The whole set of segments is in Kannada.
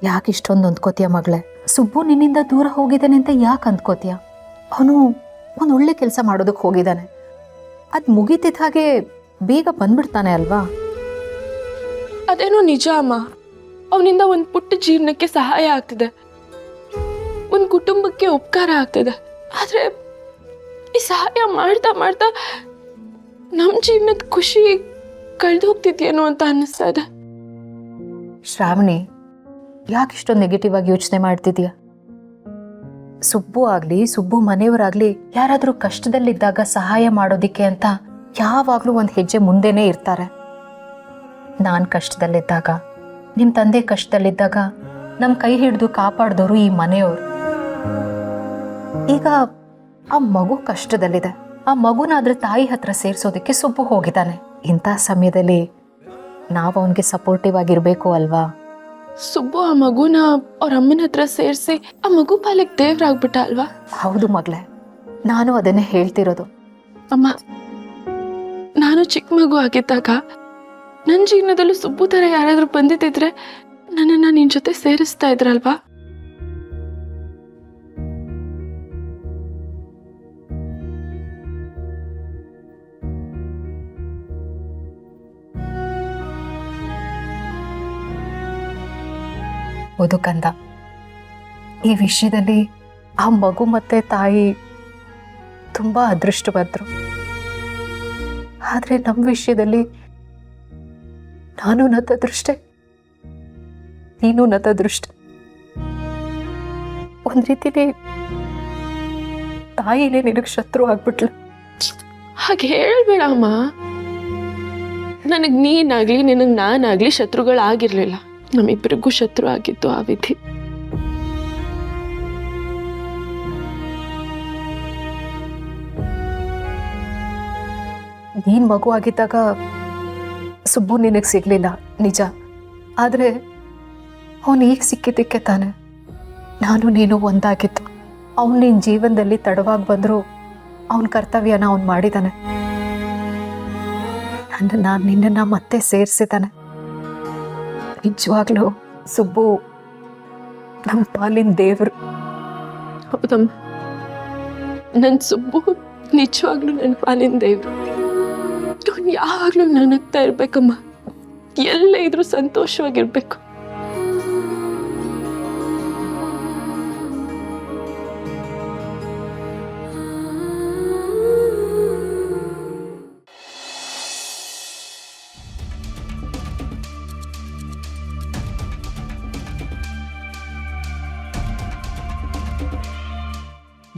ಯಾಕೆ ಇಷ್ಟೊಂದು ಅಂದ್ಕೋತೀಯ ಮಗಳೇ? ಸುಬ್ಬು ನಿನ್ನಿಂದ ದೂರ ಹೋಗಿದ್ದಾನೆ ಅಂತ ಯಾಕೆ ಅಂದ್ಕೋತೀಯ? ಅವನು ಒಂದು ಒಳ್ಳೆ ಕೆಲಸ ಮಾಡೋದಕ್ಕೆ ಹೋಗಿದ್ದಾನೆ. ಅದು ಮುಗಿತಿದ್ದ ಹಾಗೆ ಬೇಗ ಬಂದ್ಬಿಡ್ತಾನೆ ಅಲ್ವಾ? ಅದೇನೋ ನಿಜ ಅಮ್ಮ. ಅವನಿಂದ ಒಂದು ಪುಟ್ಟ ಜೀವನಕ್ಕೆ ಸಹಾಯ ಆಗ್ತಿದೆ, ಒಂದು ಕುಟುಂಬಕ್ಕೆ ಉಪಕಾರ ಆಗ್ತಿದೆ. ಆದ್ರೆ ಈ ಸಹಾಯ ಮಾಡ್ತಾ ಮಾಡ್ತಾ ನಮ್ಮ ಜೀವನದ ಖುಷಿ ಕಳೆದು ಹೋಗ್ತಿದ್ಯೇನೋ ಅಂತ ಅನ್ನಿಸ್ತಾ ಇದೆ. ಶ್ರಾವಣಿ, ಯಾಕೆ ಇಷ್ಟೊಂದು ನೆಗೆಟಿವ್ ಆಗಿ ಯೋಚನೆ ಮಾಡ್ತಿದ್ಯಾ? ಸುಬ್ಬು ಆಗಲಿ, ಸುಬ್ಬು ಮನೆಯವರಾಗ್ಲಿ ಯಾರಾದರೂ ಕಷ್ಟದಲ್ಲಿದ್ದಾಗ ಸಹಾಯ ಮಾಡೋದಿಕ್ಕೆ ಅಂತ ಯಾವಾಗಲೂ ಒಂದು ಹೆಜ್ಜೆ ಮುಂದೆನೇ ಇರ್ತಾರೆ. ನಾನು ಕಷ್ಟದಲ್ಲಿದ್ದಾಗ, ನಿಮ್ಮ ತಂದೆ ಕಷ್ಟದಲ್ಲಿದ್ದಾಗ ನಮ್ಮ ಕೈ ಹಿಡಿದು ಕಾಪಾಡಿದವರು ಈ ಮನೆಯವರು. ಈಗ ಆ ಮಗು ಕಷ್ಟದಲ್ಲಿದೆ, ಆ ಮಗುನ ಅದ್ರ ತಾಯಿ ಹತ್ರ ಸೇರಿಸೋದಕ್ಕೆ ಸುಬ್ಬು ಹೋಗಿದ್ದಾನೆ. ಇಂಥ ಸಮಯದಲ್ಲಿ ನಾವು ಅವನಿಗೆ ಸಪೋರ್ಟಿವ್ ಆಗಿರಬೇಕು ಅಲ್ವಾ? ಸುಬ್ಬು ಆ ಮಗುನ ಅವ್ರ ಅಮ್ಮನ ಹತ್ರ ಸೇರಿಸಿ ಆ ಮಗು ಪಾಲಿಗೆ ದೇವ್ರಾಗ್ಬಿಟ್ಟ ಅಲ್ವಾ? ಹೌದು ಮಗಳೇ, ನಾನು ಅದನ್ನೇ ಹೇಳ್ತಿರೋದು. ಅಮ್ಮ, ನಾನು ಚಿಕ್ಕ ಮಗು ಆಗಿದ್ದಾಗ ನನ್ನ ಜೀವನದಲ್ಲೂ ಸುಬ್ಬು ಥರ ಯಾರಾದರೂ ಬಂದಿದ್ದಿದ್ರೆ ನನ್ನನ್ನು ನಿನ್ನ ಜೊತೆ ಸೇರಿಸ್ತಾ ಇದ್ರಲ್ವಾ? ಹೌದು ಕಂದ, ಈ ವಿಷಯದಲ್ಲಿ ಆ ಮಗು ಮತ್ತೆ ತಾಯಿ ತುಂಬಾ ಅದೃಷ್ಟವಂತರು. ಆದ್ರೆ ನಮ್ಮ ವಿಷಯದಲ್ಲಿ ನಾನು ನತದೃಷ್ಟೆ, ನೀನು ನತದೃಷ್ಟೆ. ಒಂದ್ ರೀತಿಲಿ ತಾಯಿನೇ ನಿನಗೆ ಶತ್ರು ಆಗ್ಬಿಟ್ಲು. ಹಾಗೆ ಹೇಳ್ಬೇಡ ಅಮ್ಮ. ನನಗೆ ನೀನಾಗ್ಲಿ ನಿನಗೆ ನಾನಾಗ್ಲಿ ಶತ್ರುಗಳಾಗಿರ್ಲಿಲ್ಲ. ನಮ್ಮಿಬ್ಬರಿಗೂ ಶತ್ರು ಆಗಿತ್ತು ಆ ವಿಧಿ. ನೀನ್ ಮಗು ಆಗಿದ್ದಾಗ ಸುಬ್ಬು ನಿನಗೆ ಸಿಗ್ಲಿಲ್ಲ ನಿಜ, ಆದ್ರೆ ಅವನು ಈಗ ಸಿಕ್ಕಿದ್ದಕ್ಕೆ ತಾನೆ ನಾನು ನೀನು ಒಂದಾಗಿತ್ತು. ಅವನು ನಿನ್ನ ಜೀವನದಲ್ಲಿ ತಡವಾಗಿ ಬಂದರೂ ಅವನ ಕರ್ತವ್ಯನ ಅವನು ಮಾಡಿದ್ದಾನೆ. ನಾನು ನಿನ್ನನ್ನು ಮತ್ತೆ ಸೇರಿಸಿದ್ದಾನೆ. ನಿಜವಾಗ್ಲೂ ಸುಬ್ಬು ನಮ್ಮ ಪಾಲಿನ ದೇವರು. ಹೌದಮ್ಮ, ನನ್ನ ಸುಬ್ಬು ನಿಜವಾಗ್ಲೂ ನನ್ನ ಪಾಲಿನ ದೇವರು. ಅವನು ಯಾವಾಗಲೂ ನಗ್ತಾ ಇರ್ಬೇಕಮ್ಮ, ಎಲ್ಲ ಇದ್ರೂ ಸಂತೋಷವಾಗಿರ್ಬೇಕು.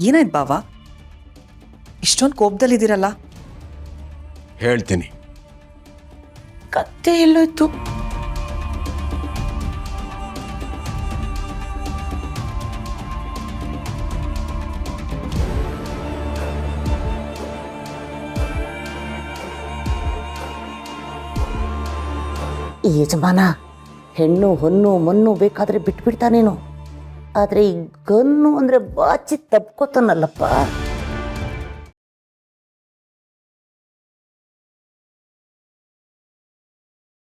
ಏನಾಯ್ತು ಬಾವಾ, ಇಷ್ಟೊಂದು ಕೋಪದಲ್ಲಿದ್ದೀರಲ್ಲ? ಹೇಳ್ತೀನಿ. ಕತ್ತೆ ಎಲ್ಲೋಯ್ತು? ಈ ಯಜಮಾನ ಹೆಣ್ಣು ಹೊನ್ನು ಮಣ್ಣು ಬೇಕಾದರೆ ಬಿಟ್ಬಿಡ್ತಾನೇನೋ, ಆದರೆ ಈ ಗನ್ನು ಅಂದರೆ ಬಾಚಿ ತಪ್ಕೋತಾನಲ್ಲಪ್ಪ.